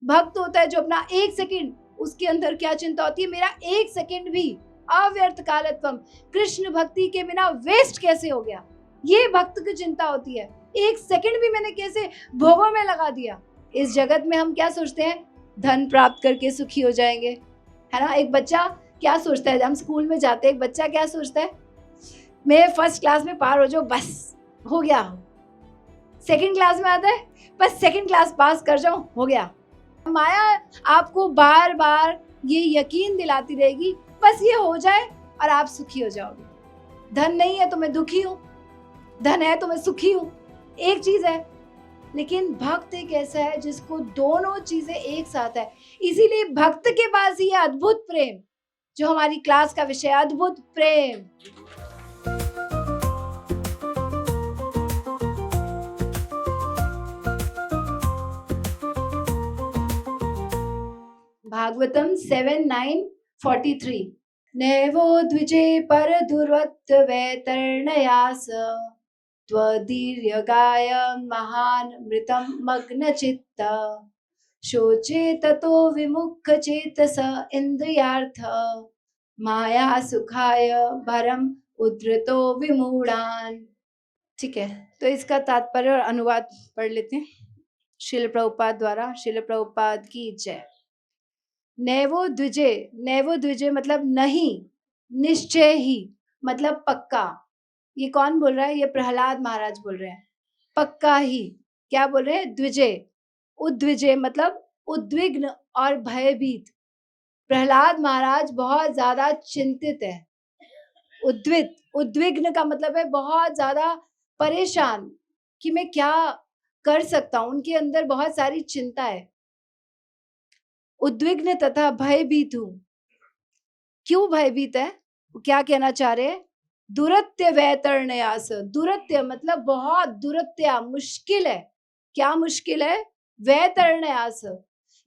भक्त होता है जो अपना 1 सेकंड, उसके अंदर क्या चिंता होती है, मेरा 1 सेकंड भी अव्यर्थ कालत्वम, कृष्ण भक्ति के बिना वेस्ट कैसे हो गया, ये भक्त की चिंता होती है। 1 सेकंड भी मैंने कैसे भोगों में लगा दिया। इस जगत में हम क्या सोचते हैं, धन प्राप्त करके सुखी हो जाएंगे, है ना। एक बच्चा क्या सोचता है, हम स्कूल में जाते हैं, एक बच्चा क्या सोचता है, मैं फर्स्ट क्लास में पार हो जाऊं, बस हो गया। सेकंड क्लास में आता है, बस सेकंड क्लास पास कर जाऊं, हो गया। माया आपको बार बार ये यकीन दिलाती रहेगी, बस ये हो जाए और आप सुखी हो जाओगे। धन नहीं है तो मैं दुखी हूं, धन है तो मैं सुखी हूं, एक चीज है। लेकिन भक्त एक ऐसा है जिसको दोनों चीजें एक साथ है। इसीलिए भक्त के पास ही है अद्भुत प्रेम, जो हमारी क्लास का विषय है, अद्भुत प्रेम। भागवतम 7:9-43। नैवो द्विजे पर दुर्वत्त वैतरणयास त्वदीर्यगाय महान मृतम मग्न चित्त शोचे ततो विमुख चेतस इंद्रियार्थ माया सुखाय भरम उद्धृतो विमूढ़ान। ठीक है, तो इसका तात्पर्य और अनुवाद पढ़ लेते हैं। शिल प्रभुपाद द्वारा, शिल प्रभुपाद की जय। नैवो द्विजे मतलब नहीं, निश्चय ही मतलब पक्का। ये कौन बोल रहा है, ये प्रहलाद महाराज बोल रहे हैं। पक्का ही क्या बोल रहे हैं, द्विजे, उद्विजे मतलब उद्विग्न और भयभीत। प्रहलाद महाराज बहुत ज्यादा चिंतित है। उद्विग्न का मतलब है बहुत ज्यादा परेशान कि मैं क्या कर सकता हूं, उनके अंदर बहुत सारी चिंता है। उद्विग्न तथा भयभीत हूं। क्यों भयभीत है, वो क्या कहना चाह रहे हैं, दुरत्य वैतरणयास। दुरत्य मतलब बहुत दुरत्या, मुश्किल है। क्या मुश्किल है, वैतरणयास,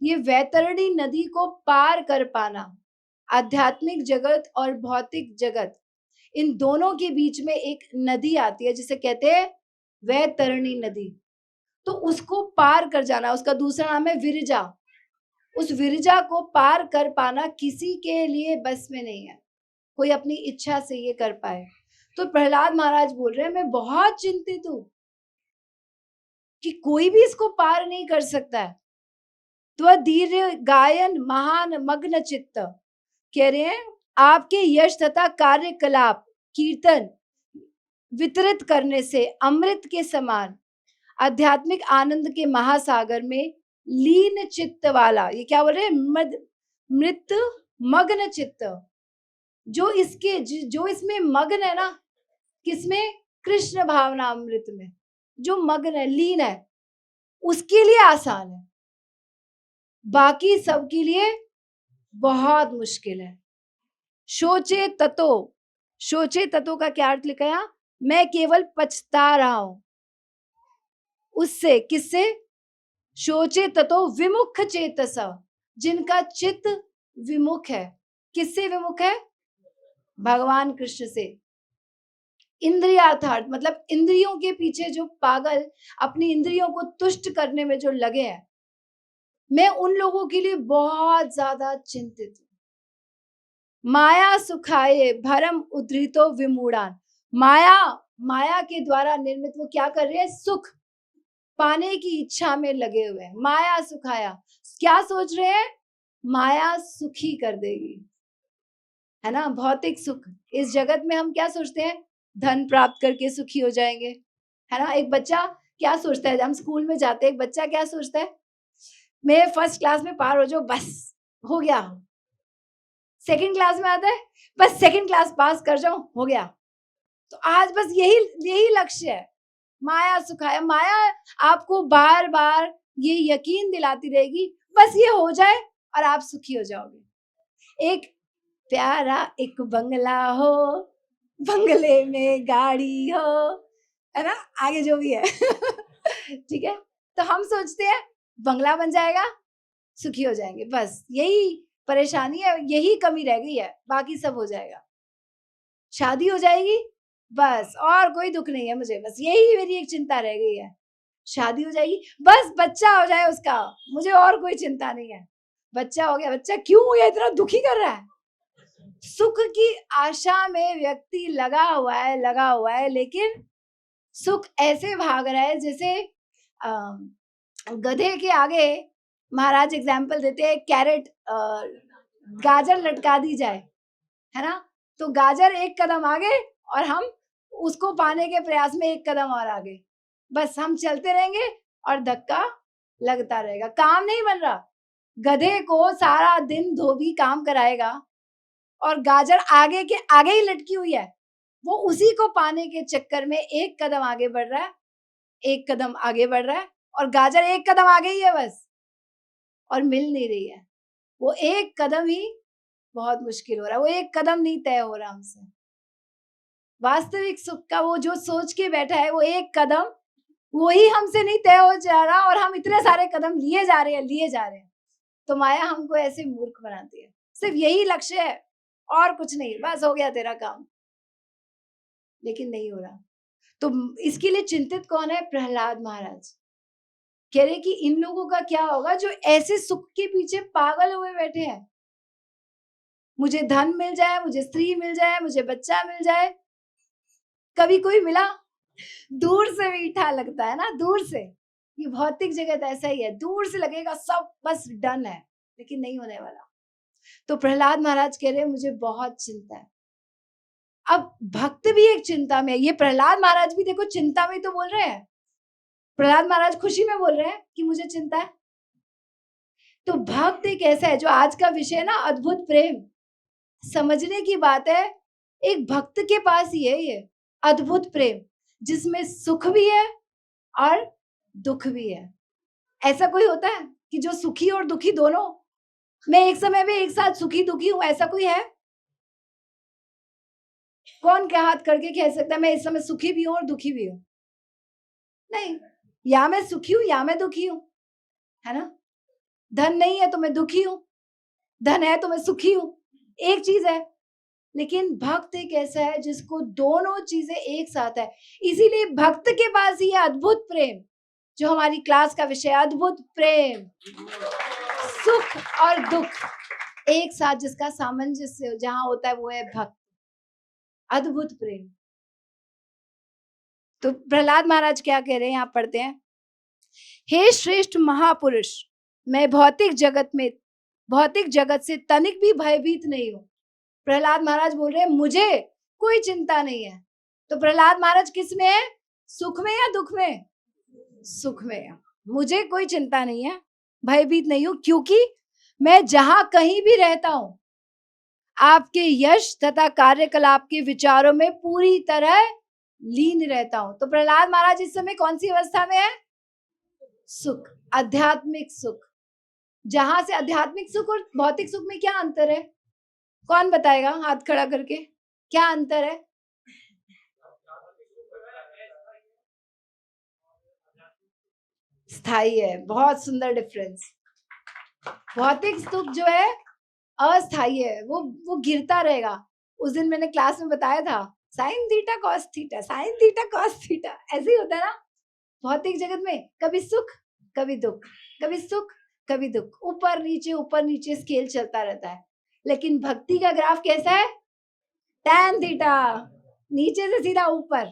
ये वैतरणी नदी को पार कर पाना। आध्यात्मिक जगत और भौतिक जगत, इन दोनों के बीच में एक नदी आती है जिसे कहते हैं वैतरणी नदी। तो उसको पार कर जाना, उसका दूसरा नाम है विरजा। उस विरजा को पार कर पाना किसी के लिए बस में नहीं है, कोई अपनी इच्छा से ये कर पाए। तो प्रहलाद महाराज बोल रहे हैं, मैं बहुत चिंतित हूं कि कोई भी इसको पार नहीं कर सकता है। तो धीरे गायन महान मग्न चित्त, कह रहे हैं आपके यश तथा कार्यकलाप कीर्तन वितरित करने से अमृत के समान आध्यात्मिक आनंद के महासागर में लीन चित्त वाला, ये क्या बोल रहे हैं, मृत मग्न चित्त, जो इसमें मग्न है ना, किसमें, कृष्ण भावना अमृत में जो मग्न है, लीन है, उसके लिए आसान है, बाकी सबके लिए बहुत मुश्किल है। सोचे ततो का क्या अर्थ लिखा है, मैं केवल पछता रहा हूं उससे, किससे, सोचे ततो विमुख चेतस, जिनका चित्त विमुख है। किससे विमुख है, भगवान कृष्ण से। इंद्रियार्थार्थ मतलब इंद्रियों के पीछे जो पागल, अपनी इंद्रियों को तुष्ट करने में जो लगे हैं, मैं उन लोगों के लिए बहुत ज्यादा चिंतित हूं। माया सुखाए भरम उद्धृतो विमूढ़ान, माया के द्वारा निर्मित वो क्या कर रहे हैं, सुख पाने की इच्छा में लगे हुए हैं। माया सुखाया, क्या सोच रहे हैं, माया सुखी कर देगी, है ना। भौतिक सुख, इस जगत में हम क्या सोचते हैं, धन प्राप्त करके सुखी हो जाएंगे, है ना। एक बच्चा क्या सोचता है, जब हम स्कूल में जाते हैं, एक बच्चा क्या सोचता है, मैं फर्स्ट क्लास में पार हो जाऊं, बस हो गया। सेकंड क्लास में आता है, बस सेकंड क्लास पास कर जाऊं, हो गया। तो आज बस यही लक्ष्य है। माया सुखाया, माया आपको बार बार ये यकीन दिलाती रहेगी, बस ये हो जाए और आप सुखी हो जाओगे। एक प्यारा एक बंगला हो, बंगले में गाड़ी हो, है ना, आगे जो भी है ठीक है। तो हम सोचते हैं बंगला बन जाएगा, सुखी हो जाएंगे, बस यही परेशानी है, यही कमी रह गई है, बाकी सब हो जाएगा। शादी हो जाएगी, बस और कोई दुख नहीं है मुझे, बस यही मेरी एक चिंता रह गई है। शादी हो जाएगी, बस बच्चा हो जाए उसका, मुझे और कोई चिंता नहीं है। बच्चा हो गया, बच्चा क्यों ये इतना दुखी कर रहा है? सुख की आशा में व्यक्ति लगा हुआ है, लेकिन सुख ऐसे भाग रहा है जैसे गधे के आगे महाराज एग्जाम्पल देते हैं, कैरेट गाजर लटका दी जाए, है ना, तो गाजर एक कदम आगे और हम उसको पाने के प्रयास में एक कदम और आगे, बस हम चलते रहेंगे और धक्का लगता रहेगा, काम नहीं बन रहा। गधे को सारा दिन धोबी काम कराएगा और गाजर आगे के आगे ही लटकी हुई है, वो उसी को पाने के चक्कर में एक कदम आगे बढ़ रहा है, एक कदम आगे बढ़ रहा है, और गाजर एक कदम आगे ही है बस, और मिल नहीं रही है। वो एक कदम ही बहुत मुश्किल हो रहा है, वो एक कदम नहीं तय हो रहा हमसे। वास्तविक सुख का वो जो सोच के बैठा है, वो एक कदम वही हमसे नहीं तय हो जा रहा, और हम इतने सारे कदम लिए जा रहे हैं। तो माया हमको ऐसे मूर्ख बनाती है, सिर्फ यही लक्ष्य है और कुछ नहीं, बस हो गया तेरा काम, लेकिन नहीं हो रहा। तो इसके लिए चिंतित कौन है? प्रहलाद महाराज कह रहे कि इन लोगों का क्या होगा जो ऐसे सुख के पीछे पागल हुए बैठे हैं। मुझे धन मिल जाए, मुझे स्त्री मिल जाए, मुझे बच्चा मिल जाए। कभी कोई मिला? दूर से मीठा लगता है ना, दूर से। ये भौतिक जगत ऐसा ही है, दूर से लगेगा सब बस डन है, लेकिन नहीं होने वाला। तो प्रहलाद महाराज कह रहे मुझे बहुत चिंता है। अब भक्त भी एक चिंता में है, ये प्रहलाद महाराज भी देखो चिंता में तो बोल रहे हैं। प्रहलाद महाराज खुशी में बोल रहे हैं कि मुझे चिंता है। तो भक्त एक ऐसा है, जो आज का विषय ना अद्भुत प्रेम, समझने की बात है। एक भक्त के पास ही है ये अद्भुत प्रेम, जिसमें सुख भी है और दुख भी है। ऐसा कोई होता है कि जो सुखी और दुखी दोनों, मैं एक समय में एक साथ सुखी दुखी हूं, ऐसा कोई है? कौन क्या हाथ करके कह सकता है मैं इस समय सुखी भी हूं और दुखी भी हूं? नहीं, या मैं सुखी हूं या मैं दुखी हूं, है ना। धन नहीं है तो मैं दुखी हूं, धन है तो मैं सुखी हूं, एक चीज है। लेकिन भक्त एक ऐसा है जिसको दोनों चीजें एक साथ है। इसीलिए भक्त के पास ही है अद्भुत प्रेम, जो हमारी क्लास का विषय, अद्भुत प्रेम, सुख और दुख एक साथ जिसका सामंजस्य जहां होता है, वो है भक्त, अद्भुत प्रेम। तो प्रहलाद महाराज क्या कह रहे हैं, यहाँ पढ़ते हैं। हे श्रेष्ठ महापुरुष, मैं भौतिक जगत से तनिक भी भयभीत नहीं हूं। प्रहलाद महाराज बोल रहे हैं मुझे कोई चिंता नहीं है। तो प्रहलाद महाराज किस में है? सुख में या दुख में? सुख में है। मुझे कोई चिंता नहीं है, भयभीत नहीं हूं, क्योंकि मैं जहां कहीं भी रहता हूं, आपके यश तथा कार्यकलाप के विचारों में पूरी तरह लीन रहता हूं। तो प्रहलाद महाराज इस समय कौन सी अवस्था में है? सुख, आध्यात्मिक सुख। जहां से आध्यात्मिक सुख और भौतिक सुख में क्या अंतर है? कौन बताएगा हाथ खड़ा करके, क्या अंतर है? स्थायी है, बहुत सुंदर डिफरेंस। भौतिक सुख जो है अस्थायी है, वो गिरता रहेगा। उस दिन मैंने क्लास में बताया था, sine theta cos theta, sine theta cos theta, ऐसे ही होता है ना भौतिक जगत में। कभी सुख कभी दुख, कभी सुख कभी दुख, ऊपर नीचे स्केल चलता रहता है। लेकिन भक्ति का ग्राफ कैसा है? टैन थीटा, नीचे से सीधा ऊपर।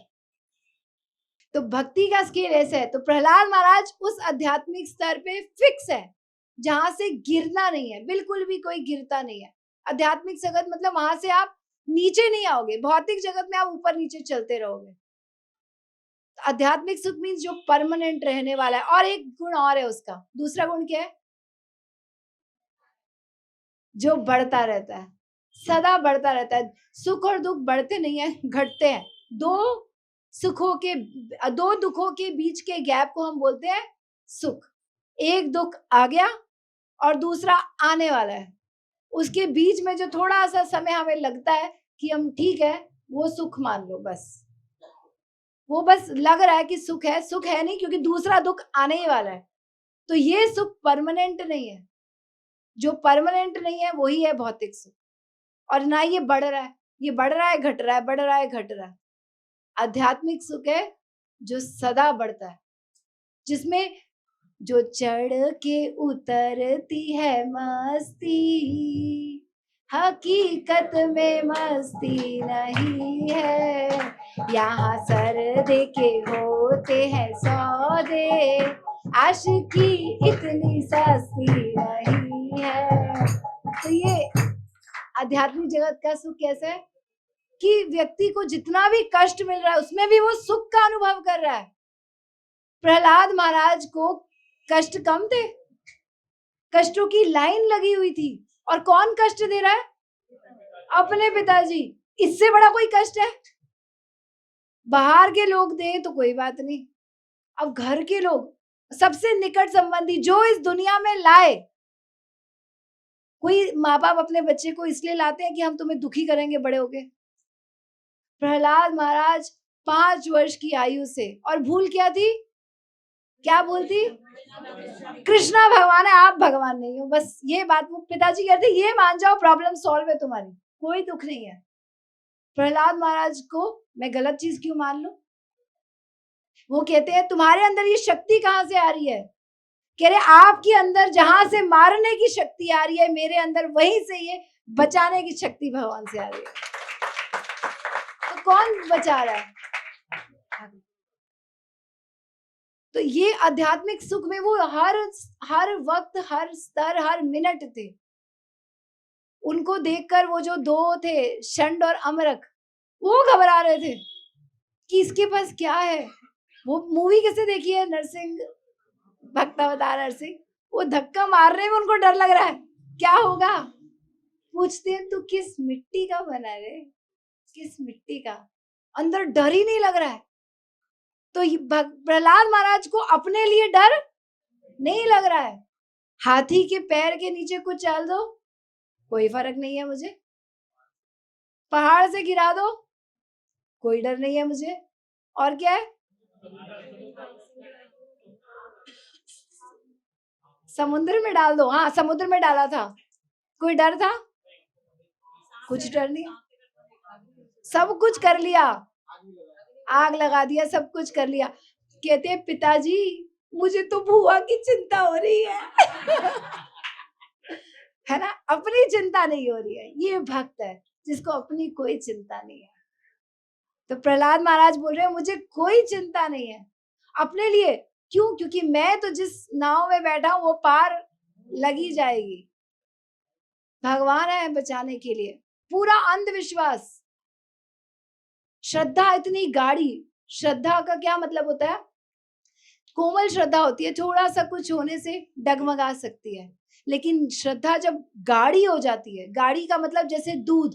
तो भक्ति का स्केल ऐसा है। तो प्रहलाद महाराज उस आध्यात्मिक स्तर पे फिक्स है, जहां से गिरना नहीं है, बिल्कुल भी कोई गिरता नहीं है। आध्यात्मिक जगत मतलब वहां से आप नीचे नहीं आओगे, भौतिक जगत में आप ऊपर नीचे चलते रहोगे। आध्यात्मिक सुख मीन्स जो परमानेंट रहने वाला है। और एक गुण और है उसका, दूसरा गुण क्या है? जो बढ़ता रहता है, सदा बढ़ता रहता है। सुख और दुख बढ़ते नहीं है, घटते हैं। दो दुखों के बीच के गैप को हम बोलते हैं सुख। एक दुख आ गया और दूसरा आने वाला है, उसके बीच में जो थोड़ा सा समय हमें लगता है कि हम ठीक है, वो सुख मान लो। बस वो बस लग रहा है कि सुख है नहीं, क्योंकि दूसरा दुख आने ही वाला है। तो ये सुख परमानेंट नहीं है। जो परमानेंट नहीं है वही है भौतिक सुख। और ना ये बढ़ रहा है, ये बढ़ रहा है घट रहा है, बढ़ रहा है घट रहा है। आध्यात्मिक सुख है जो सदा बढ़ता है, जिसमें जो चढ़ के उतरती है मस्ती, हकीकत में मस्ती नहीं है। यहाँ सर दे के होते हैं सौदे, आशिकी इतनी सस्ती नहीं है। तो ये आध्यात्मिक जगत का सुख कैसा है कि व्यक्ति को जितना भी कष्ट मिल रहा है उसमें भी वो सुख का अनुभव कर रहा है। प्रहलाद महाराज को कष्ट कम थे, कष्टों की लाइन लगी हुई थी, और कौन कष्ट दे रहा है? अपने पिताजी। इससे बड़ा कोई कष्ट है? बाहर के लोग दे तो कोई बात नहीं, अब घर के लोग, सबसे निकट संबंधी जो इस दुनिया में लाए। कोई माँ बाप अपने बच्चे को इसलिए लाते हैं कि हम तुम्हें दुखी करेंगे बड़े होके। प्रहलाद महाराज 5 वर्ष की आयु से, और भूल क्या थी? क्या भूल थी? कृष्णा भगवान है, आप भगवान नहीं हो। बस ये बात वो पिताजी कहते, ये मान जाओ प्रॉब्लम सॉल्व है तुम्हारी, कोई दुख नहीं है। प्रहलाद महाराज को मैं गलत चीज क्यों मान लूं? वो कहते हैं तुम्हारे अंदर ये शक्ति कहां से आ रही है? कह रहे आपके अंदर जहां से मारने की शक्ति आ रही है, मेरे अंदर वहीं से ये बचाने की शक्ति भगवान से आ रही है। तो कौन बचा रहा है? तो ये आध्यात्मिक सुख में वो हर वक्त, हर स्तर, हर मिनट थे। उनको देखकर वो जो 2 थे, षंड और अमरक, वो घबरा रहे थे कि इसके पास क्या है। वो मूवी कैसे देखी है? नरसिंह, भक्तावतार नरसिंह। वो धक्का मारने में उनको डर लग रहा है, क्या होगा? पूछते हैं तू किस मिट्टी का बना रे, किस मिट्टी का? अंदर डर ही नहीं लग रहा है। तो प्रहलाद महाराज को अपने लिए डर नहीं लग रहा है। हाथी के पैर के नीचे कुछ डाल दो, कोई फर्क नहीं है मुझे। पहाड़ से गिरा दो, कोई डर नहीं है मुझे। और क्या है? समुद्र में डाल दो, हाँ समुद्र में डाला था, कोई डर था? कुछ डर नहीं, सब कुछ कर लिया, आग लगा दिया, सब कुछ कर लिया। कहते हैं पिताजी मुझे तो बुआ की चिंता हो रही है है ना, अपनी चिंता नहीं हो रही है। ये भक्त है जिसको अपनी कोई चिंता नहीं है। तो प्रहलाद महाराज बोल रहे हैं मुझे कोई चिंता नहीं है अपने लिए। क्यों? क्योंकि मैं तो जिस नाव में बैठा हूं वो पार लगी जाएगी। भगवान है बचाने के लिए। पूरा अंधविश्वास। श्रद्धा इतनी गाढ़ी। श्रद्धा का क्या मतलब होता है? कोमल श्रद्धा होती है, थोड़ा सा कुछ होने से डगमगा सकती है, लेकिन श्रद्धा जब गाढ़ी हो जाती है, गाढ़ी का मतलब जैसे दूध,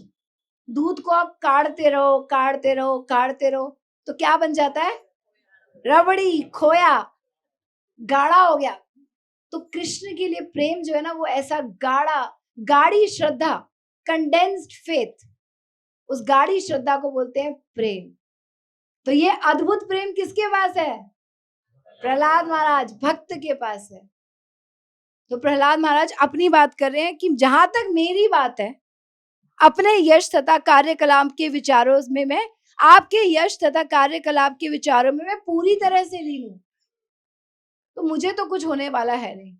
दूध को आप काढ़ते रहो, काढ़ते रहो, काढ़ते रहो, तो क्या बन जाता है? रबड़ी, खोया, गाढ़ा हो गया। तो कृष्ण के लिए प्रेम जो है ना, वो ऐसा गाढ़ा, गाढ़ी श्रद्धा, कंडेंस्ड फेथ, उस गाढ़ी श्रद्धा को बोलते हैं प्रेम। तो ये अद्भुत प्रेम किसके पास है? प्रहलाद महाराज, भक्त के पास है। तो प्रहलाद महाराज अपनी बात कर रहे हैं कि जहां तक मेरी बात है, अपने यश तथा कार्यकलाप के विचारों में मैं, आपके यश तथा कार्यकलाप के विचारों में मैं पूरी तरह से लीन हूं। तो मुझे तो कुछ होने वाला है नहीं।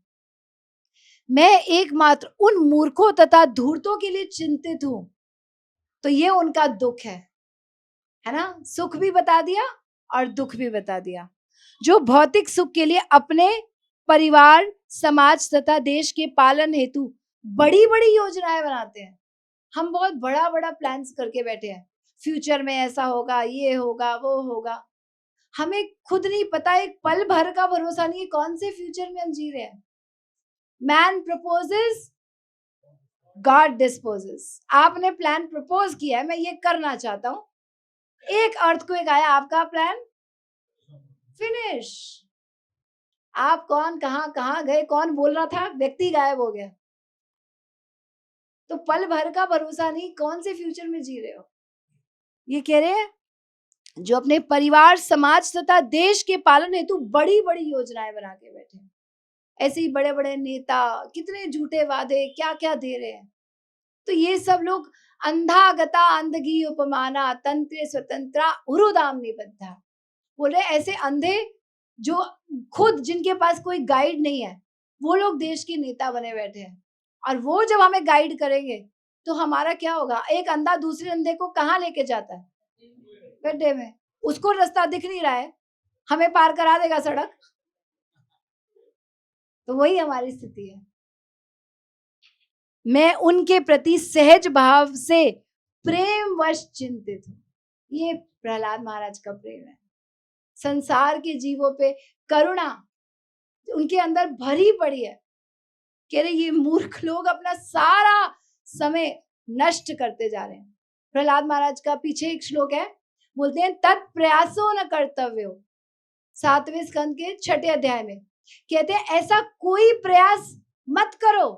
मैं एकमात्र उन मूर्खों तथा धूर्तों के लिए चिंतित हूं। तो ये उनका दुख है ना? सुख भी बता दिया और दुख भी बता दिया। जो भौतिक सुख के लिए अपने परिवार, समाज तथा देश के पालन हेतु बड़ी बड़ी योजनाएं बनाते हैं। हम बहुत बड़ा बड़ा प्लान्स करके बैठे हैं, फ्यूचर में ऐसा होगा, ये होगा, वो होगा। हमें खुद नहीं पता, एक पल भर का भरोसा नहीं है कौन से फ्यूचर में हम जी रहे हैं। Man proposes, God disposes. आपने प्लान प्रपोज किया है, मैं ये करना चाहता हूं, एक अर्थक्वेक आया, आपका प्लान फिनिश। आप कौन, कहां कहां गए, कौन बोल रहा था, व्यक्ति गायब हो गया। तो पल भर का भरोसा नहीं, कौन से फ्यूचर में जी रहे हो। ये कह रहे हैं जो अपने परिवार, समाज तथा देश के पालन हेतु बड़ी बड़ी योजनाएं बना के बैठे हैं। ऐसे ही बड़े बड़े नेता कितने झूठे वादे क्या क्या दे रहे हैं। तो ये सब लोग अंधा गता अंधगी उपमाना तंत्र स्वतंत्रा उरुदाम निबद्धा बोल रहे, ऐसे अंधे जो खुद जिनके पास कोई गाइड नहीं है, वो लोग देश के नेता बने बैठे हैं। और वो जब हमें गाइड करेंगे तो हमारा क्या होगा? एक अंधा दूसरे अंधे को कहाँ लेके जाता है? गड्ढे में। उसको रास्ता दिख नहीं रहा है, हमें पार करा देगा सड़क। तो वही हमारी स्थिति है। मैं उनके प्रति सहज भाव से प्रेमवश चिंतित हूं। ये प्रहलाद महाराज का प्रेम है। संसार के जीवों पे करुणा उनके अंदर भरी पड़ी है। कह रहे ये मूर्ख लोग अपना सारा समय नष्ट करते जा रहे हैं। प्रहलाद महाराज का पीछे एक श्लोक है, बोलते हैं तत्प्रयासो न कर्तव्यो, 7वें स्कंद के 6ठे अध्याय में कहते हैं ऐसा कोई प्रयास मत करो।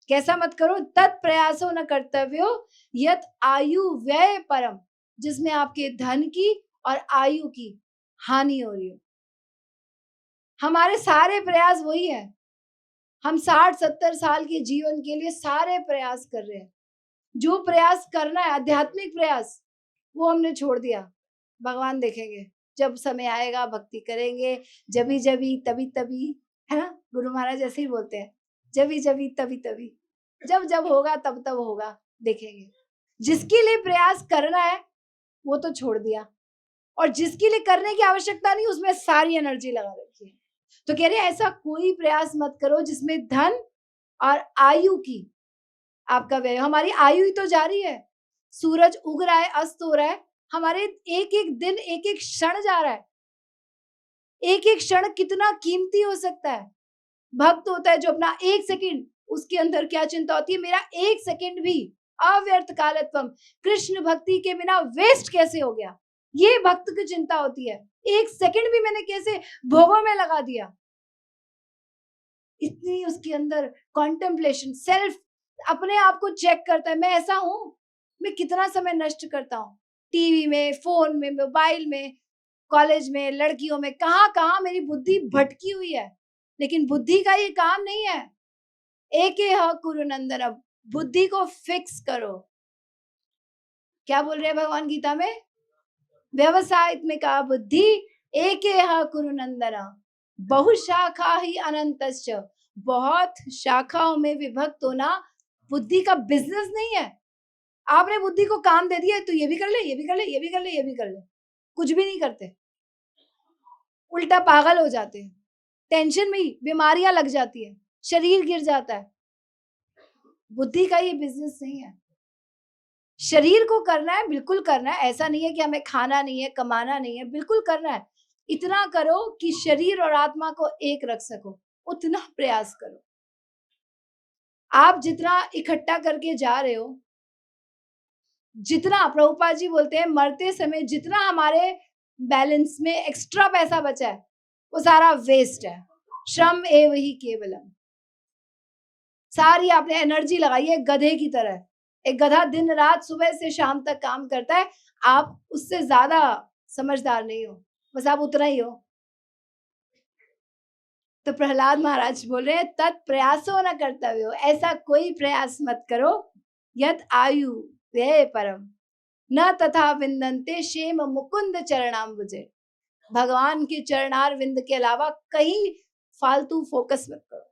कैसा मत करो? तत्प्रयासो न कर्तव्यो यत आयु व्यय परम, जिसमें आपके धन की और आयु की हानि हो रही हो। हमारे सारे प्रयास वही है। हम 60-70 साल के जीवन के लिए सारे प्रयास कर रहे हैं। जो प्रयास करना है आध्यात्मिक प्रयास, वो हमने छोड़ दिया। भगवान देखेंगे, जब समय आएगा भक्ति करेंगे, जभी जभी तभी तभी, है ना? गुरु महाराज ऐसे ही बोलते हैं, जभी जभी तभी तभी, जब जब होगा तब तब होगा, देखेंगे। जिसके लिए प्रयास करना है वो तो छोड़ दिया, और जिसके लिए करने की आवश्यकता नहीं उसमें सारी एनर्जी लगा रखी है। तो कह रहे हैं ऐसा कोई प्रयास मत करो जिसमें धन और आयु की आपका व्यय। हमारी आयु ही तो जा रही है। सूरज उग रहा है, अस्त हो रहा है, हमारे एक एक दिन एक एक क्षण जा रहा है। एक एक क्षण कितना कीमती हो सकता है। भक्त होता है जो अपना एक सेकंड, उसके अंदर क्या चिंता होती है, मेरा एक सेकंड भी अव्यर्थ कालत्वम, कृष्ण भक्ति के बिना वेस्ट कैसे हो गया, ये भक्त की चिंता होती है। एक सेकंड भी मैंने कैसे भोगों में लगा दिया। इतनी उसके अंदर कॉन्टेम्पलेशन, सेल्फ, अपने आप को चेक करता है, मैं ऐसा हूं, मैं कितना समय नष्ट करता हूँ टीवी में, फोन में, मोबाइल में, कॉलेज में, लड़कियों में, कहाँ कहाँ मेरी बुद्धि भटकी हुई है। लेकिन बुद्धि का ये काम नहीं है। एके ह कुरु नंदन, बुद्धि को फिक्स करो। क्या बोल रहे हैं भगवान गीता में? व्यवसाय में कहा बुद्धि एके ह कुरु नंदन, बहुशाखा ही अनंतश्च, बहुत शाखाओं में विभक्त होना बुद्धि का बिजनेस नहीं है। आपने बुद्धि को काम दे दिया तो ये भी कर ले, ये भी कर ले, ये भी कर ले, ये भी कर ले, कुछ भी नहीं करते, उल्टा पागल हो जाते हैं। टेंशन में ही बीमारियां लग जाती है, शरीर गिर जाता है। बुद्धि का ये बिजनेस नहीं है। शरीर को करना है, बिल्कुल करना है। ऐसा नहीं है कि हमें खाना नहीं है, कमाना नहीं है, बिल्कुल करना है। इतना करो कि शरीर और आत्मा को एक रख सको, उतना प्रयास करो। आप जितना इकट्ठा करके जा रहे हो, जितना प्रभुपाद जी बोलते हैं मरते समय जितना हमारे बैलेंस में एक्स्ट्रा पैसा बचा है वो सारा वेस्ट है। श्रम एव ही केवलम, सारी आपने एनर्जी लगाई है गधे की तरह। एक गधा दिन रात सुबह से शाम तक काम करता है, आप उससे ज्यादा समझदार नहीं हो, बस आप उतना ही हो। तो प्रहलाद महाराज बोल रहे हैं तत्प्रयासो न कर्तव्य हो, ऐसा कोई प्रयास मत करो यत आयु व्यय परम न तथा विंदन्ते क्षेम मुकुंद चरणाम्बुजे, भगवान के चरणार विंद के अलावा कहीं फालतू फोकस मत करो।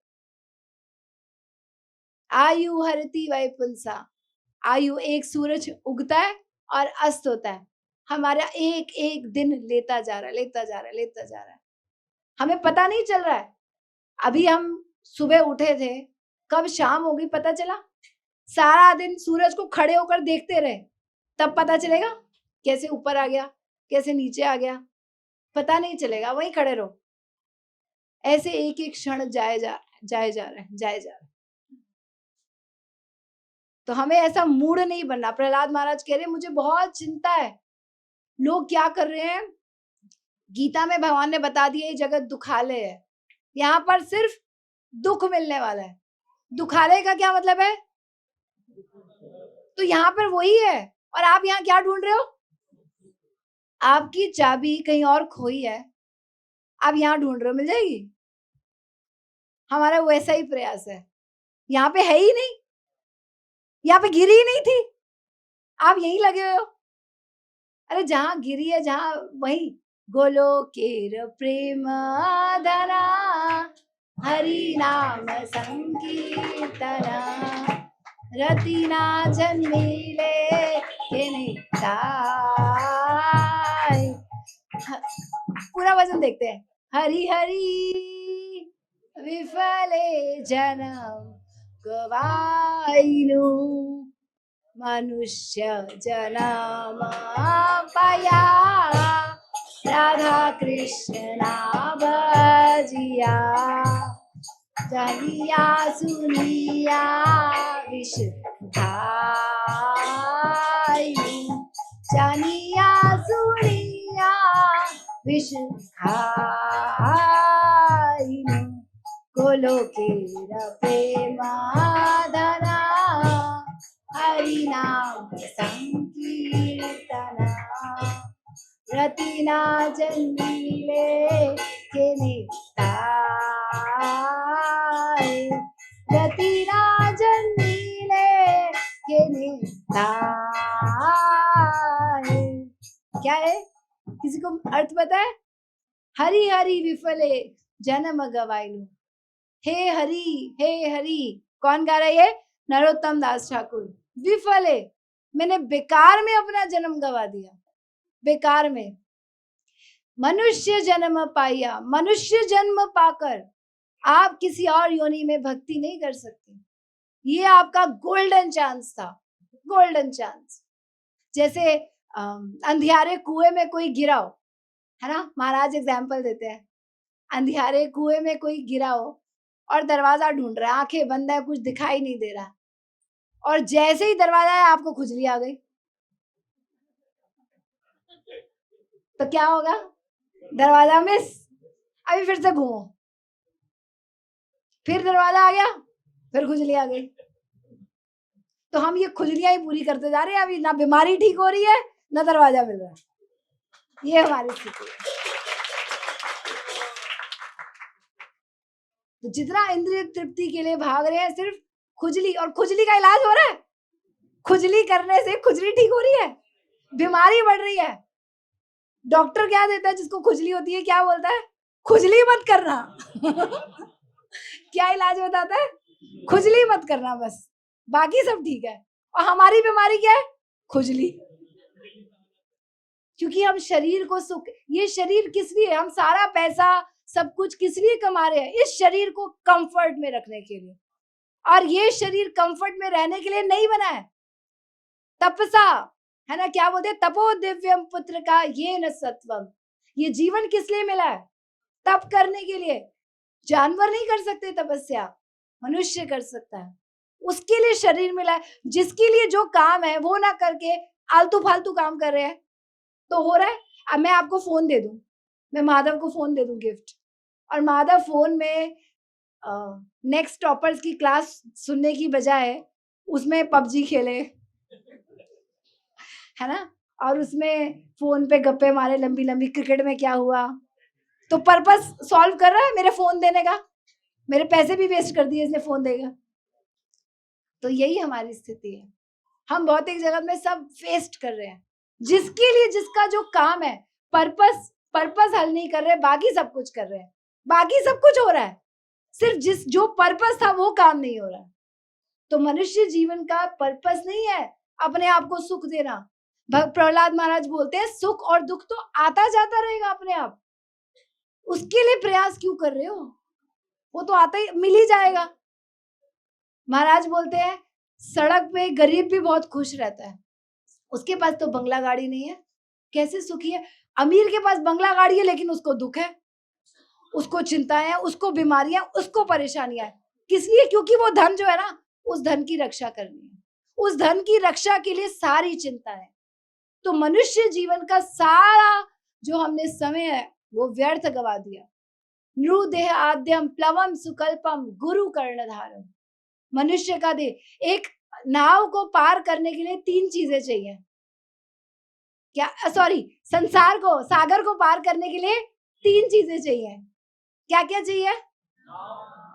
आयु हरति वैपुंसा, आयु एक सूरज उगता है और अस्त होता है, हमारा एक एक दिन लेता जा रहा है, लेता जा रहा है, लेता जा रहा है, हमें पता नहीं चल रहा है। अभी हम सुबह उठे थे, कब शाम हो गई पता चला? सारा दिन सूरज को खड़े होकर देखते रहे, तब पता चलेगा कैसे ऊपर आ गया, कैसे नीचे आ गया, पता नहीं चलेगा। वहीं खड़े रहो। ऐसे एक एक क्षण जाए जा रहा है, जाए जा रहा है। तो हमें ऐसा मूड नहीं बनना। प्रहलाद महाराज कह रहे हैं मुझे बहुत चिंता है, लोग क्या कर रहे हैं। गीता में भगवान ने बता दिया ये जगत दुखालय है, यहाँ पर सिर्फ दुख मिलने वाला है। दुखालय का क्या मतलब है? तो यहाँ पर वही है, और आप यहाँ क्या ढूंढ रहे हो? आपकी चाबी कहीं और खोई है, आप यहाँ ढूंढ रहे हो, मिल जाएगी। हमारा वैसा ही प्रयास है, यहाँ पे है ही नहीं, यहाँ पे गिरी ही नहीं थी, आप यहीं लगे हुए हो। अरे जहां गिरी है, जहां वहीं गोलोकेर प्रेम धना हरि नाम संकीर्तना रतिना जन्मिले निताय। पूरा वचन देखते हैं। हरि हरि विफले जन्म गवाइनु मनुष्य जन्म पाया राधा कृष्ण भजिया जानिया सुनिया विशुद्धाई जानिया सुनिया विशुद्धाई गोलोकेर प्रेमाधना हरि नाम संकीर्तना रतिना जन्मिले के निताय रतिना जन्मिले के निताय। क्या है, किसी को अर्थ पता है? हरि हरि विफले जन्म गवाइनु। हे हरि कौन गा रहा है? ये नरोत्तम दास ठाकुर। विफले, मैंने बेकार में अपना जन्म गवा दिया, बेकार में। मनुष्य जन्म पाया, मनुष्य जन्म पाकर आप किसी और योनि में भक्ति नहीं कर सकते। ये आपका गोल्डन चांस था, गोल्डन चांस। जैसे अंधियारे कुएं में कोई गिरा हो, है ना, महाराज एग्जाम्पल देते हैं। अंधियारे कुएं में कोई गिरा हो और दरवाजा ढूंढ रहा है, आंखें बंद है, कुछ दिखाई नहीं दे रहा, और जैसे ही दरवाजा है आपको खुजली आ गई, तो क्या होगा? दरवाजा मिस, अभी फिर से घूमो, फिर दरवाजा आ गया, फिर खुजली आ गई। तो हम ये खुजलियां ही पूरी करते जा रहे हैं। अभी ना बीमारी ठीक हो रही है, ना दरवाजा मिल रहा है। ये हमारी स्थिति है। तो जितना इंद्रिय तृप्ति के लिए भाग रहे हैं, सिर्फ खुजली, और खुजली का इलाज हो रहा है। खुजली करने से खुजली ठीक हो रही है, बीमारी बढ़ रही है। डॉक्टर क्या देता है जिसको खुजली होती है? क्या बोलता है? खुजली मत करना। क्या इलाज बताता है? खुजली मत करना, बस, बाकी सब ठीक है। और हमारी बीमारी क्या है? खुजली। क्योंकि हम शरीर को सुख, ये शरीर किस लिए, हम सारा पैसा सब कुछ किस लिए कमा रहे हैं? इस शरीर को कंफर्ट में रखने के लिए। और ये शरीर कंफर्ट में रहने के लिए नहीं बना है। तपसा, है ना, क्या बोलते हैं? तपो दिव्यम पुत्र का ये न सत्वम। ये जीवन किस लिए मिला है? तप करने के लिए। जानवर नहीं कर सकते तपस्या, मनुष्य कर सकता है। उसके लिए शरीर मिला है, जिसके लिए जो काम है वो ना करके आलतू फालतू काम कर रहे हैं तो हो रहा है। अब मैं आपको फोन दे दूं, मैं माधव को फोन दे दूं गिफ्ट, और माधव फोन में नेक्स्ट टॉपर्स की क्लास सुनने की बजाय उसमें पबजी खेले, है ना, और उसमें फोन पे गप्पे मारे लंबी लंबी, क्रिकेट में क्या हुआ, तो पर्पस सॉल्व कर रहा है मेरे फोन देने का। मेरे पैसे भी वेस्ट कर दिए इसने फोन देगा। तो यही हमारी स्थिति है। हम भौतिक जगत में सब वेस्ट कर रहे हैं, जिसके लिए जिसका जो काम है, पर्पस हल नहीं कर रहे, बाकी सब कुछ कर रहे हैं। बाकी सब कुछ हो रहा है, सिर्फ जिस जो पर्पस था वो काम नहीं हो रहा है। तो मनुष्य जीवन का पर्पस नहीं है अपने आप को सुख देना। प्रहलाद महाराज बोलते हैं, सुख और दुख तो आता जाता रहेगा अपने आप, उसके लिए प्रयास क्यों कर रहे हो? वो तो आता ही, मिल ही जाएगा। महाराज बोलते हैं, सड़क पे गरीब भी बहुत खुश रहता है, उसके पास तो बंगला गाड़ी नहीं है, कैसे सुखी है? अमीर के पास बंगला गाड़ी है लेकिन उसको दुख है, उसको चिंताएं हैं, उसको बीमारियां, उसको परेशानियां है। किस लिए? क्योंकि वो धन जो है ना, उस धन की रक्षा करनी है, उस धन की रक्षा के लिए सारी चिंता है। तो मनुष्य जीवन का सारा जो हमने समय है वो व्यर्थ गवा दिया। नृदेह आद्यम प्लवम सुकल्पम गुरु कर्णधारम। मनुष्य का देह, एक नाव को पार करने के लिए 3 चीजें चाहिए। क्या, सॉरी, संसार को, सागर को पार करने के लिए 3 चीजें चाहिए। क्या क्या चाहिए?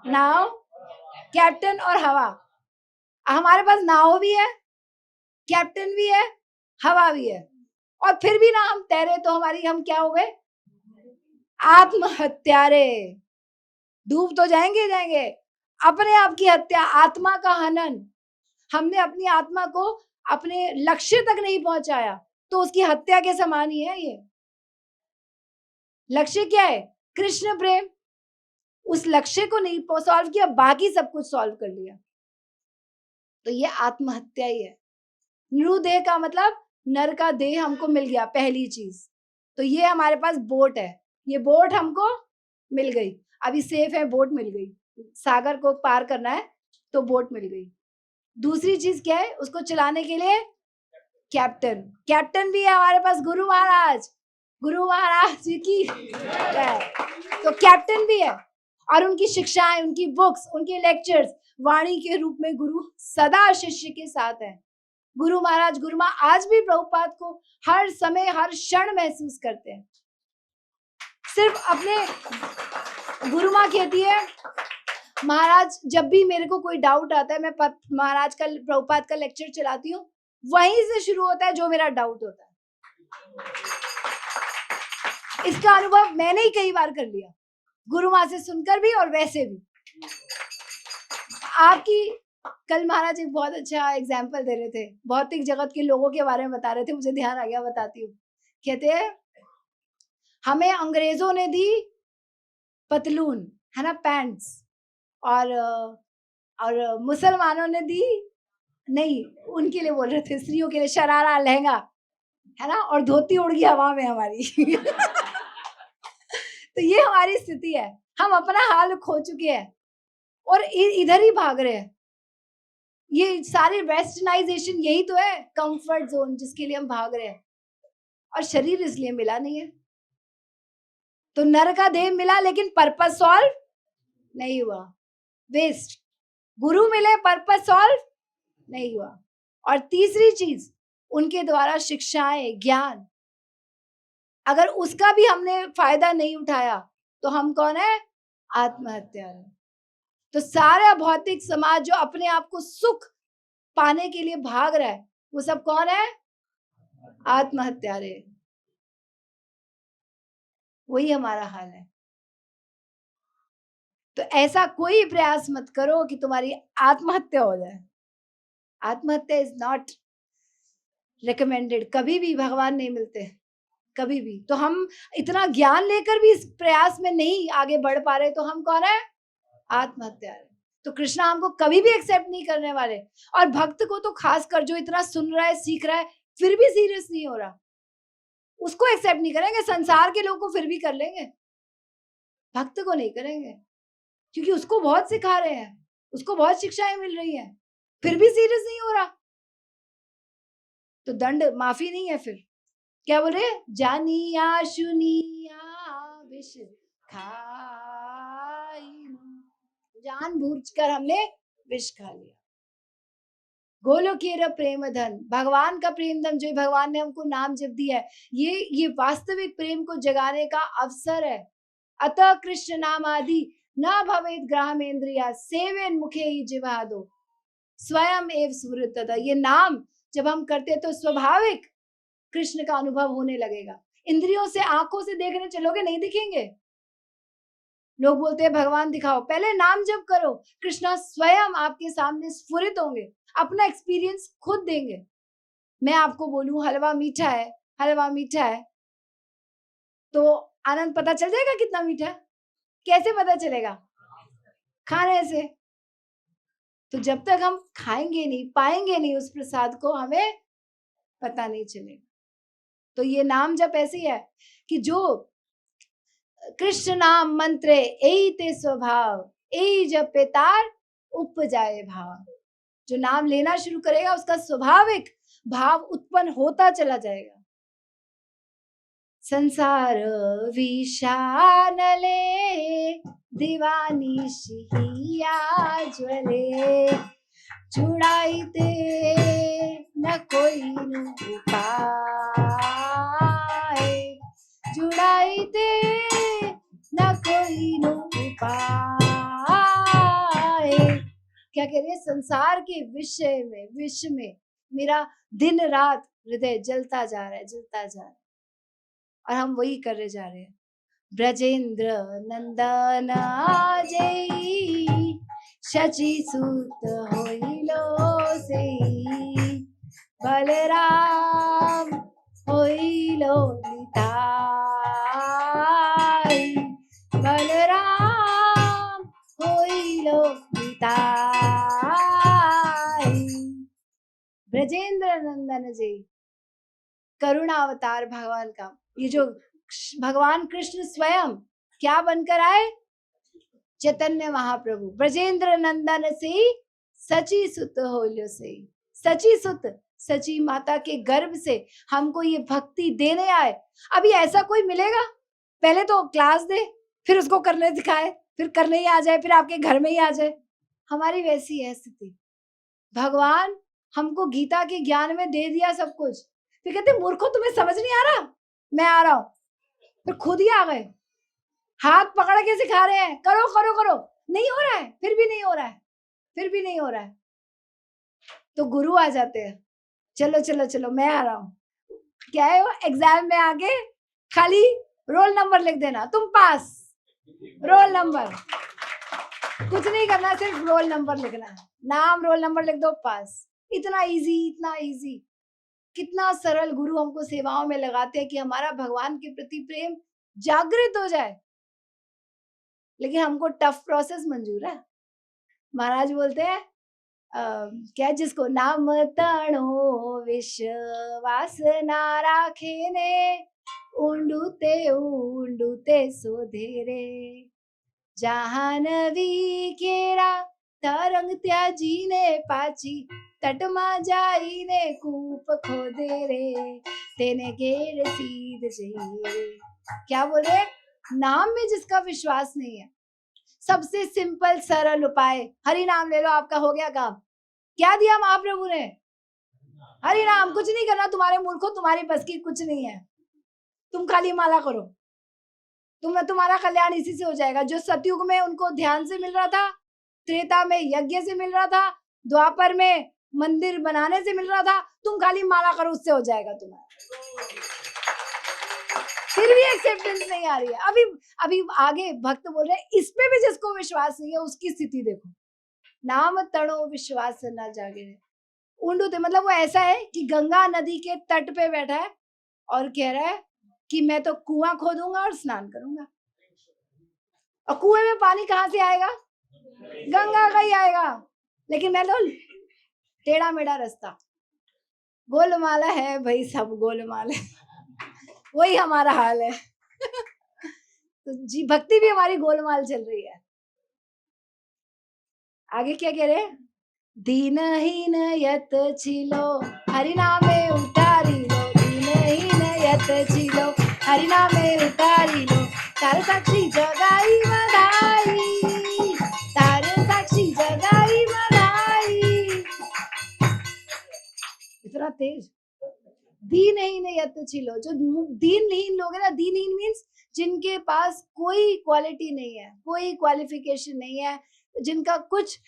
नाव, कैप्टन और हवा। हमारे पास नाव भी है, कैप्टन भी है, हवा भी है, और फिर भी ना हम तैरे तो हम क्या हो गए? आत्महत्यारे, डूब तो जाएंगे जाएंगे, अपने आप की हत्या, आत्मा का हनन। हमने अपनी आत्मा को अपने लक्ष्य तक नहीं पहुंचाया तो उसकी हत्या के समान ही है ये। लक्ष्य क्या है? कृष्ण प्रेम। उस लक्ष्य को नहीं सॉल्व किया, बाकी सब कुछ सॉल्व कर लिया, तो ये आत्महत्या ही है। नृदेह का मतलब नर का देह हमको मिल गया, पहली चीज। तो ये हमारे पास बोट है, ये बोट हमको मिल गई, अभी सेफ है, बोट मिल गई, सागर को पार करना है तो बोट मिल गई। दूसरी चीज क्या है? उसको चलाने के लिए कैप्टन, कैप्टन भी है हमारे पास, गुरु महाराज, गुरु महाराज जी की है, तो कैप्टन भी है। और उनकी शिक्षाएं, उनकी बुक्स, उनके लेक्चर्स, वाणी के रूप में गुरु सदा शिष्य के साथ है। गुरु महाराज, गुरु माँ आज भी प्रभुपाद को हर समय हर क्षण महसूस करते हैं। सिर्फ अपने गुरु माँ कहती है, महाराज जब भी मेरे को कोई डाउट आता है, मैं महाराज का, प्रभुपाद का लेक्चर चलाती हूँ, वहीं से शुरू होता है जो मेरा डाउट होता है। इसका अनुभव मैंने ही कई बार कर लिया, गुरु माँ से सुनकर भी और वैसे भी। आपकी कल महाराज एक बहुत अच्छा एग्जाम्पल दे रहे थे, भौतिक जगत के लोगों के बारे में बता रहे थे, मुझे ध्यान आ गया, बताती हूँ। कहते हैं हमें अंग्रेजों ने दी पतलून, है ना, पैंट्स, और मुसलमानों ने दी, नहीं उनके लिए बोल रहे थे, स्त्रियों के लिए शरारा, लहंगा, है ना, और धोती उड़ गई हवा में हमारी। तो ये हमारी स्थिति है, हम अपना हाल खो चुके हैं और इधर ही भाग रहे हैं। ये सारी वेस्टर्नाइजेशन यही तो है, कंफर्ट जोन जिसके लिए हम भाग रहे हैं, और शरीर इसलिए मिला नहीं है। तो नर का देह मिला लेकिन पर्पस सॉल्व नहीं हुआ, वेस्ट। गुरु मिले, पर्पस सॉल्व नहीं हुआ। और तीसरी चीज, उनके द्वारा शिक्षाएं, ज्ञान, अगर उसका भी हमने फायदा नहीं उठाया तो हम कौन है? आत्महत्या है। तो सारा भौतिक समाज जो अपने आप को सुख पाने के लिए भाग रहा है, वो सब कौन है? आत्महत्यारे। वही हमारा हाल है। तो ऐसा कोई प्रयास मत करो कि तुम्हारी आत्महत्या हो जाए। आत्महत्या इज नॉट रिकमेंडेड, कभी भी भगवान नहीं मिलते, कभी भी। तो हम इतना ज्ञान लेकर भी इस प्रयास में नहीं आगे बढ़ पा रहे, तो हम कौन है? आत्महत्या। तो कृष्णा हमको कभी भी एक्सेप्ट नहीं करने वाले, और भक्त को तो खासकर, जो इतना सुन रहा है, सीख रहा है, फिर भी सीरियस नहीं हो रहा, उसको एक्सेप्ट नहीं करेंगे। संसार के लोग को फिर भी कर लेंगे, भक्त को नहीं करेंगे, क्योंकि उसको बहुत सिखा रहे हैं, उसको बहुत शिक्षाएं मिल रही हैं, फिर भी सीरियस नहीं हो रहा, तो दंड माफी नहीं है। फिर क्या बोल रहे? जानिया सुनिया विष खाई, जानबूझकर हमने विष खा लिया। गोलोकीय प्रेम धन, भगवान का प्रेम धन, जो भगवान ने हमको नाम जप दिया है, ये वास्तविक प्रेम को जगाने का अवसर है। अतः कृष्ण नाम आदि न भवेत ग्रामेन्द्रिया सेवेन मुखे ही जिवादो स्वयं एव स्मृतः। ये नाम जब हम करते हैं तो स्वाभाविक कृष्ण का अनुभव होने लगेगा। इंद्रियों से, आंखों से देखने चलोगे, नहीं दिखेंगे। लोग बोलते हैं भगवान दिखाओ, पहले नाम जप करो, कृष्णा स्वयं आपके सामने स्फुरित होंगे, अपना एक्सपीरियंस खुद देंगे। मैं आपको बोलूं हलवा मीठा है, हलवा मीठा है, तो आनंद पता चल जाएगा कितना मीठा है? कैसे पता चलेगा? खाने से। तो जब तक हम खाएंगे नहीं, पाएंगे नहीं उस प्रसाद को, हमें पता नहीं चलेगा। तो ये नाम जप ऐसे ही है कि जो कृष्ण नाम मंत्रे एई ते स्वभाव, एई जपे तार उपजाए भाव। जो नाम लेना शुरू करेगा उसका स्वाभाविक भाव उत्पन्न होता चला जाएगा। संसार विषानले दीवानी शिहिया ज्वले, छुड़ाईते न कोई उपाय, छुड़ाईते न कोई उपाय। क्या कह रही है? संसार के विषय में, विष में मेरा दिन रात हृदय जलता जा रहा है, जलता जा रहा है, और हम वही करने जा रहे हैं। ब्रजेंद्र नंदन आजई, शची सुत होइलो से, बलराम होइलो निताई, बलराम होइलो निताई। ब्रजेंद्र नंदन जी, करुणा अवतार भगवान का, ये जो भगवान कृष्ण स्वयं क्या बनकर आए, चैतन्य महाप्रभु, ब्रजेंद्र नंदन से सची सुत होइलो से, सची सुत, सची माता के गर्भ से हमको ये भक्ति देने आए। अभी ऐसा कोई मिलेगा? पहले तो क्लास दे, फिर उसको करने दिखाए, फिर करने ही आ जाए, फिर आपके घर में ही आ जाए। हमारी वैसी है स्थिति। भगवान हमको गीता के ज्ञान में दे दिया सब कुछ, फिर कहते मूर्खो तुम्हें समझ नहीं आ रहा, मैं आ रहा हूं, फिर खुद ही आ गए, हाथ पकड़ के सिखा रहे हैं, करो करो करो, नहीं हो रहा है, फिर भी नहीं हो रहा है, फिर भी नहीं हो रहा है, तो गुरु आ जाते हैं, चलो चलो चलो मैं आ रहा हूं। क्या है वो, एग्जाम में आगे खाली रोल नंबर लिख देना, तुम पास, रोल नंबर, कुछ नहीं करना, सिर्फ रोल नंबर लिखना है, नाम रोल नंबर लिख दो, पास। इतना इजी, इतना इजी, कितना सरल गुरु हमको सेवाओं में लगाते हैं कि हमारा भगवान के प्रति प्रेम जागृत हो जाए। लेकिन हमको टफ प्रोसेस मंजूर है। महाराज बोलते हैं क्या, जिसको नाम तणो विश्वास ना राखे ने, ऊंडूते ऊंडूते सोधेरे, जाहनवी केरा तरंग त्याजीने पाची, तटमा जाईने कूप खोदे रे, तेने गेर सीध जइए। क्या बोले, नाम में जिसका विश्वास नहीं है, सबसे सिंपल सरल उपाय, हरि नाम ले लो, आपका हो गया काम। क्या दिया महाप्रभु ने, हरि नाम, कुछ नहीं करना, तुम्हारे मूर्खों, तुम्हारी बस की कुछ नहीं है, तुम खाली माला करो, तुम्हारा कल्याण इसी से हो जाएगा। जो सतयुग में उनको ध्यान से मिल रहा था, त्रेता में यज्ञ से मिल रहा था, द्वापर में मंदिर बनाने से मिल रहा था, तुम खाली माला करो, उससे हो जाएगा तुम्हारा। फिर भी एक्सेप्टेंस नहीं आ रही है। अभी आगे भक्त बोल रहे हैं, इस पे भी जिसको विश्वास नहीं है उसकी स्थिति देखो, नाम तणो विश्वास न जागे। ऊंडूते मतलब वो ऐसा है कि गंगा नदी के तट पे बैठा है और कह रहा है कि मैं तो कुआं खोदूंगा और स्नान करूंगा, और कुएं में पानी कहाँ से आएगा, गंगा का ही आएगा, लेकिन मैं तो टेढ़ा मेढ़ा रास्ता, गोलमाला है भाई, सब गोलमाल है, वही हमारा हाल है। तो जी भक्ति भी हमारी गोलमाल चल रही है। आगे क्या कह रहे हैं, दीनहीन यत छिलो हरि नामे उतारी लो, दीनहीन यत छिलो हरि नामे उतारी लो, तार साक्षी जगाई मधाई, तार साक्षी जगाई मधाई। इतना तेज, दीनहीन यत छिलो, जो दीनहीन लोग है ना, दीनहीन मीन्स जिनके पास कोई क्वालिटी नहीं है, कोई क्वालिफिकेशन नहीं है, जिनका कुछ,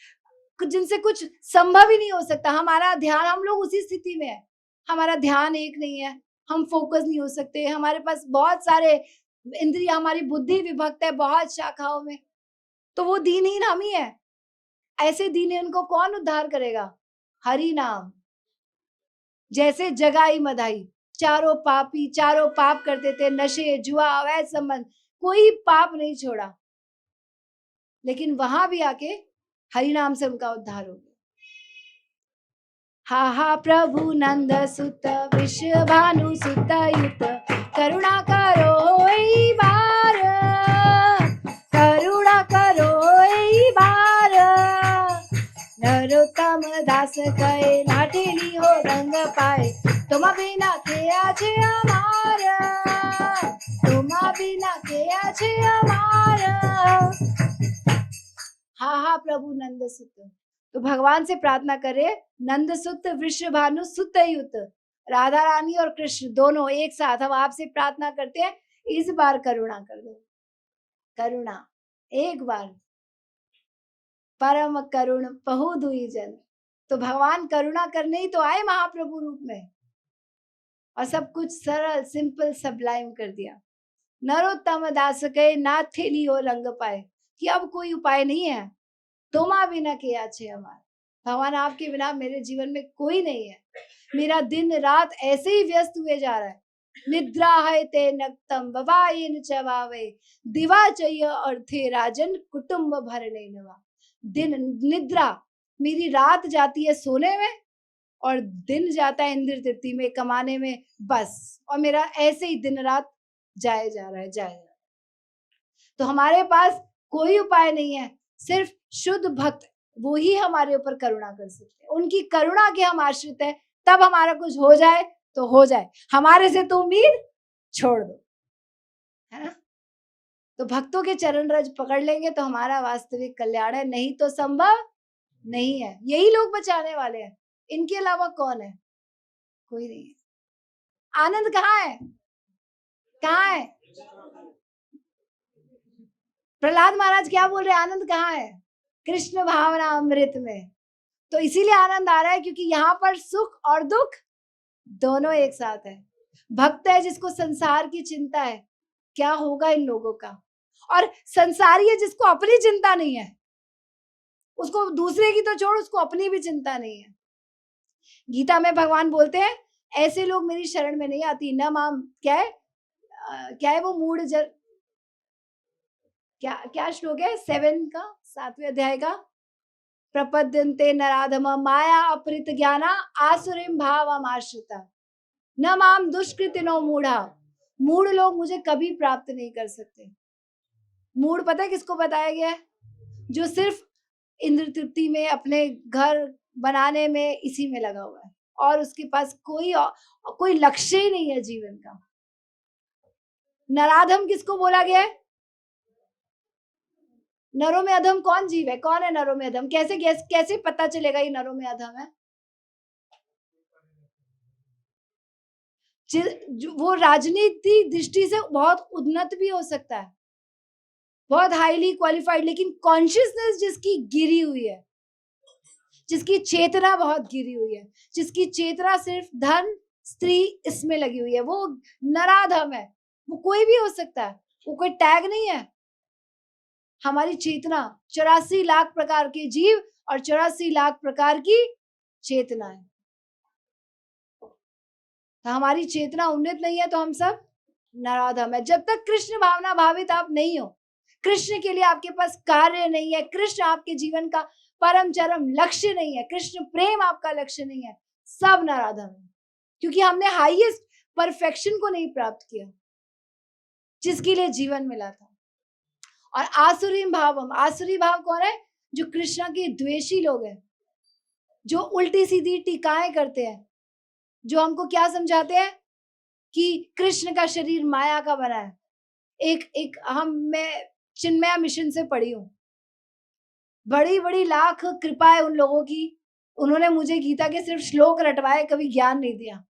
जिनसे कुछ संभव ही नहीं हो सकता। हमारा ध्यान, हम लोग उसी स्थिति में है, हमारा ध्यान एक नहीं है, हम फोकस नहीं हो सकते, हमारे पास बहुत सारे इंद्रिय, हमारी बुद्धि विभक्त है बहुत शाखाओं में, तो वो दीनहीन हम ही है। ऐसे दीनहीन को कौन उद्धार करेगा, हरि नाम। जैसे जगाई मधाई, चारों पापी, चारों पाप करते थे, नशे, जुआ, अवैध संबंध, कोई पाप नहीं छोड़ा, लेकिन वहां भी आके हरि नाम से उनका उद्धार हो गया। हा हा प्रभु नंद सुत, विश्व भानु सुत युत, करुणा करो ई बार, करुणा करो ई बार, नरोत्तम दास कहे लाठेली हो रंग पाए, तुम बिना के आछे अमार, तुम बिना के आछे अमार। हा हा प्रभु नंद सुत, तो भगवान से प्रार्थना करे, नंद सुत वृष भानु सुत युत, राधा रानी और कृष्ण दोनों एक साथ हम आपसे प्रार्थना करते हैं, इस बार करुणा कर दो, करुणा एक बार, परम करुण पहु दुई जन। तो भगवान करुणा करने ही तो आए महाप्रभु रूप में, और सब कुछ सरल सिंपल सबलाइम कर दिया। नरोत्तम दास कहे ना थेली हो रंग पाए, कि अब कोई उपाय नहीं है, तुमा बिना के अच्छे हमारे। भगवान आपके बिना मेरे जीवन में कोई नहीं है। मेरा दिन रात ऐसे ही व्यस्त हुए जा रहा है। निद्रा है ते नक्तम बवाइन चवावे, दिवा चाहिए और थे राजन कुटुंब भरने नवा। दिन निद्रा, मेरी रात जाती है सोने में और दिन जाता है इंद्र तृप्ति में, कमाने में, बस। और मेरा ऐसे ही दिन रात जाए जा रहा है। तो हमारे पास कोई उपाय नहीं है, सिर्फ शुद्ध भक्त, वो ही हमारे ऊपर करुणा कर सकते हैं। उनकी करुणा के हम आश्रित हैं, तब हमारा कुछ हो जाए तो हो जाए, हमारे से तो उम्मीद छोड़ दो, है ना। तो भक्तों के चरण रज पकड़ लेंगे तो हमारा वास्तविक कल्याण है, नहीं तो संभव नहीं है। यही लोग बचाने वाले हैं, इनके अलावा कौन है? कोई नहीं है। आनंद कहाँ है? कहाँ है? प्रहलाद महाराज क्या बोल रहे हैं? आनंद कहाँ है? कृष्ण भावना अमृत में। तो इसीलिए आनंद आ रहा है, क्योंकि यहाँ पर सुख और दुख दोनों एक साथ है। भक्त है जिसको संसार की चिंता है, क्या होगा इन लोगों का, और संसारी है जिसको अपनी चिंता नहीं है, उसको दूसरे की तो छोड़, उसको अपनी भी चिंता नहीं है। गीता में भगवान बोलते हैं ऐसे लोग मेरी शरण में नहीं आती, न माम, क्या है वो मूढ़ जर, क्या श्लोक है 7 का 7वें अध्याय का? प्रपद्यन्ते नराधम माया अपरित ज्ञाना आसुरीम भावम आश्रिता न माम दुष्कृतिनो मूढ़ा। मूढ़ लोग मुझे कभी प्राप्त नहीं कर सकते। मूढ़ पता है किसको बताया गया है? जो सिर्फ इंद्र तृप्ति में, अपने घर बनाने में, इसी में लगा हुआ है, और उसके पास कोई लक्ष्य ही नहीं है जीवन का। नराधम किसको बोला गया है? नरों में अधम कौन जीव है? कौन है नरों में अधम? कैसे पता चलेगा ये नरों में अधम है? वो राजनीति दृष्टि से बहुत उन्नत भी हो सकता है, बहुत हाईली क्वालिफाइड, लेकिन कॉन्शियसनेस जिसकी गिरी हुई है, जिसकी चेतना बहुत गिरी हुई है, जिसकी चेतना सिर्फ धन स्त्री इसमें लगी हुई है, वो नराधम है। वो कोई भी हो सकता है, वो कोई टैग नहीं है। हमारी चेतना 84 लाख प्रकार के जीव और 84 लाख प्रकार की चेतना है। तो हमारी चेतना उन्नत नहीं है तो हम सब नराधम है। जब तक कृष्ण भावना भावित आप नहीं हो, कृष्ण के लिए आपके पास कार्य नहीं है, कृष्ण आपके जीवन का परम चरम लक्ष्य नहीं है, कृष्ण प्रेम आपका लक्ष्य नहीं है, सब नराधम है। क्योंकि हमने हाईएस्ट परफेक्शन को नहीं प्राप्त किया जिसके लिए जीवन मिला था। और आसुरी भावम, आसुरी भाव कौन है? जो कृष्ण के द्वेषी लोग हैं, जो उल्टी सीधी टीकाएं करते हैं, जो हमको क्या समझाते हैं कि कृष्ण का शरीर माया का बना है। मैं चिन्मया मिशन से पढ़ी हूँ, बड़ी बड़ी लाख कृपा है उन लोगों की, उन्होंने मुझे गीता के सिर्फ श्लोक रटवाए, कभी ज्ञान नहीं दिया।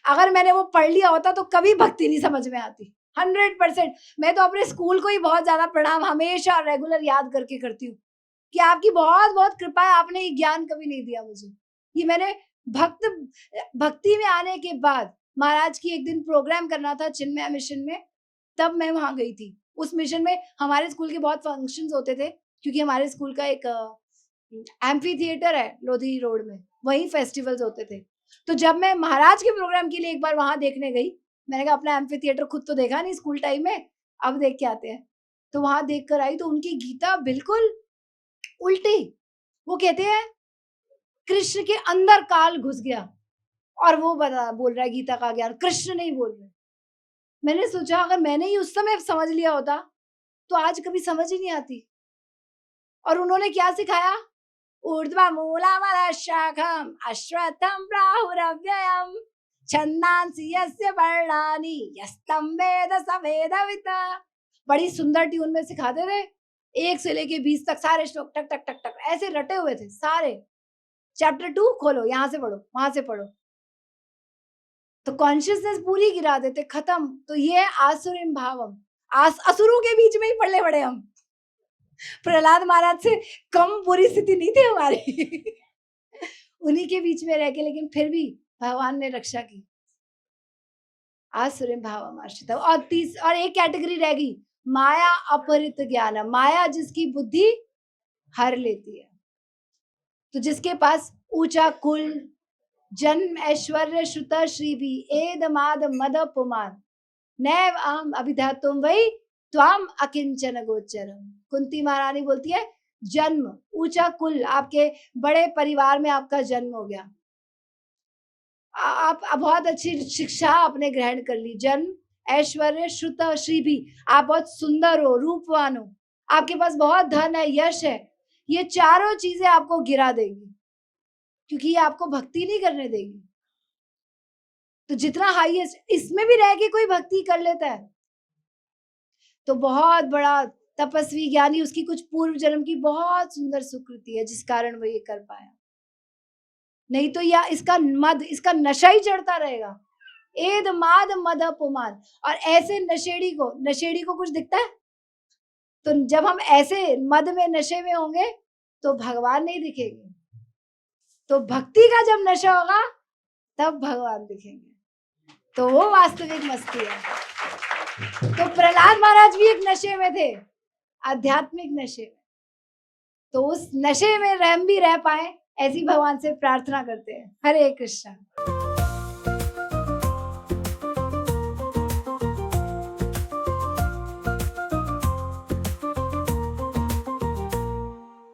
अगर मैंने वो पढ़ लिया होता तो कभी भक्ति नहीं समझ में आती। 100%। मैं तो अपने स्कूल को ही बहुत ज्यादा प्रणाम हमेशा रेगुलर याद करके करती हूँ कि आपकी बहुत बहुत कृपा है, आपने ये ज्ञान कभी नहीं दिया मुझे। ये मैंने भक्ति में आने के बाद, महाराज की एक दिन प्रोग्राम करना था चिन्मया मिशन में, तब मैं वहां गई थी। उस मिशन में हमारे स्कूल के बहुत फंक्शंस होते थे, क्योंकि हमारे स्कूल का एक एम्फी थिएटर है लोधी रोड में, वही फेस्टिवल्स होते थे। तो जब मैं महाराज के प्रोग्राम के लिए एक बार वहां देखने गई, मैंने कहा अपना एम्फी थिएटर खुद तो देखा नहीं स्कूल टाइम में, अब देख के आते हैं। तो वहां देख कर आई तो उनकी गीता बिल्कुल उल्टी। वो कहते हैं कृष्ण के अंदर काल घुस गया और वो बोल रहा है गीता का ज्ञान, कृष्ण नहीं बोल रहे। मैंने सोचा अगर मैंने ही उस समय समझ लिया होता तो आज कभी समझ ही नहीं आती। और उन्होंने क्या सिखाया? ऊर्ध्वा मूलामधः शाखम अश्वत्थम प्राहुरव्ययम छंदांसि यस्य वर्णानि यस्तं वेद स वेदवित्। बड़ी सुंदर ट्यून में सिखाते थे, 1 से लेके 20 तक सारे श्लोक टक टक टक टक ऐसे रटे हुए थे सारे। चैप्टर 2 खोलो, यहाँ से पढ़ो, वहां से पढ़ो, तो कॉन्शियसनेस पूरी गिरा देते, खत्म। तो ये आसुरीम भावम, असुरों के बीच में ही पड़े बड़े हम। प्रहलाद महाराज से कम बुरी स्थिति नहीं थी हमारी उन्हीं के बीच में रह के, लेकिन फिर भी भगवान ने रक्षा की। आसुरीं भावमाश्रितम्। और एक कैटेगरी रह गई, माया अपहृत ज्ञानम, माया जिसकी बुद्धि हर लेती है। तो जिसके पास ऊंचा कुल, जन्म, ऐश्वर्य, श्रुत श्रीभी, एद माद मद पुमान, नैव अहम अभिधातुम वही त्वाम अकिंचन गोचरम। कुंती महारानी बोलती है, जन्म, ऊंचा कुल, आपके बड़े परिवार में आपका जन्म हो गया, आप बहुत अच्छी शिक्षा आपने ग्रहण कर ली, जन्म, ऐश्वर्य, श्रुत श्रीभी, आप बहुत सुंदर हो, रूपवान हो, आपके पास बहुत धन है, यश है, ये चारों चीजें आपको गिरा देगी, क्योंकि ये आपको भक्ति नहीं करने देगी। तो जितना हाईएस्ट, इसमें भी रह के कोई भक्ति कर लेता है तो बहुत बड़ा तपस्वी ज्ञानी, उसकी कुछ पूर्व जन्म की बहुत सुंदर सुकृति है जिस कारण वो ये कर पाया। नहीं तो या इसका नशा ही चढ़ता रहेगा, एद माद मद पुमान। और ऐसे नशेड़ी को कुछ दिखता है? तो जब हम ऐसे मद में, नशे में होंगे तो भगवान नहीं दिखेंगे। तो भक्ति का जब नशा होगा तब भगवान दिखेंगे, तो वो वास्तविक मस्ती है। तो प्रहलाद महाराज भी एक नशे में थे, आध्यात्मिक नशे में। तो उस नशे में हम भी रह पाए, ऐसी भगवान से प्रार्थना करते हैं। हरे कृष्ण।